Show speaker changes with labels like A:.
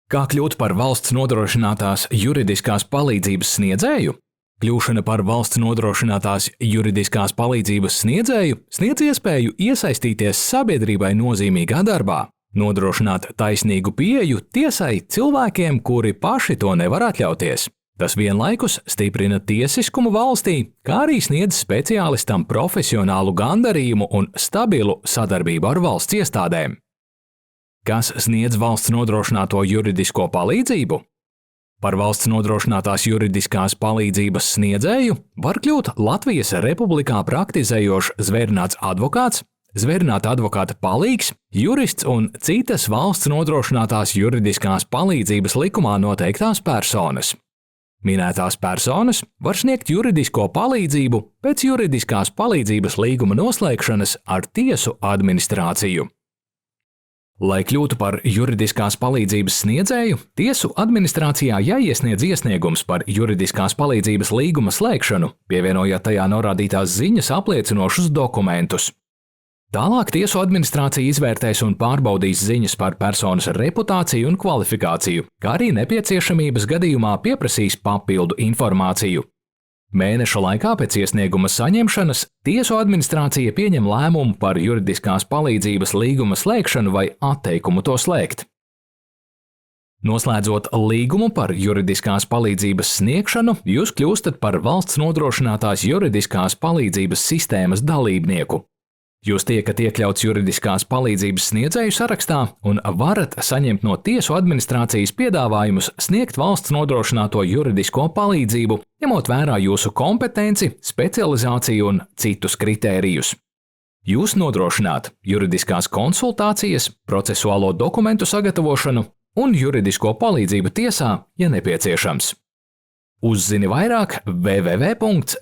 A: Kā kļūt par valsts nodrošinātās juridiskās palīdzības sniedzēju? Kļūšana par valsts nodrošinātās juridiskās palīdzības sniedzēju sniedz iespēju iesaistīties sabiedrībai nozīmīgā darbā, nodrošināt taisnīgu pieeju tiesai cilvēkiem, kuri paši to nevar atļauties. Tas vienlaikus stiprina tiesiskumu valstī, kā arī sniedz speciālistam profesionālu gandarījumu un stabilu sadarbību ar valsts iestādēm. Kas sniedz valsts nodrošināto juridisko palīdzību? Par valsts nodrošinātās juridiskās palīdzības sniedzēju var kļūt Latvijas Republikā praktizējošs zvērināts advokāts, zvērināta advokāta palīgs, jurists un citas valsts nodrošinātās juridiskās palīdzības likumā noteiktās personas. Minētās personas var sniegt juridisko palīdzību pēc juridiskās palīdzības līguma noslēgšanas ar tiesu administrāciju. Lai kļūtu par juridiskās palīdzības sniedzēju, tiesu administrācijā jāiesniedz iesniegums par juridiskās palīdzības līguma slēgšanu, pievienojot tajā norādītās ziņas apliecinošus dokumentus. Tālāk tiesu administrācija izvērtēs un pārbaudīs ziņas par personas reputāciju un kvalifikāciju, kā arī nepieciešamības gadījumā pieprasīs papildu informāciju. Mēneša laikā pēc iesnieguma saņemšanas tiesu administrācija pieņem lēmumu par juridiskās palīdzības līguma slēgšanu vai atteikumu to slēgt. Noslēdzot līgumu par juridiskās palīdzības sniegšanu, jūs kļūstat par valsts nodrošinātās juridiskās palīdzības sistēmas dalībnieku. Jūs tiekat iekļauts juridiskās palīdzības sniedzēju sarakstā un varat saņemt no tiesu administrācijas piedāvājumus sniegt valsts nodrošināto juridisko palīdzību, ņemot vērā jūsu kompetenci, specializāciju un citus kritērijus. Jūs nodrošināt juridiskās konsultācijas, procesuālo dokumentu sagatavošanu un juridisko palīdzību tiesā, ja nepieciešams. Uzzini vairāk www.ta.gov.lv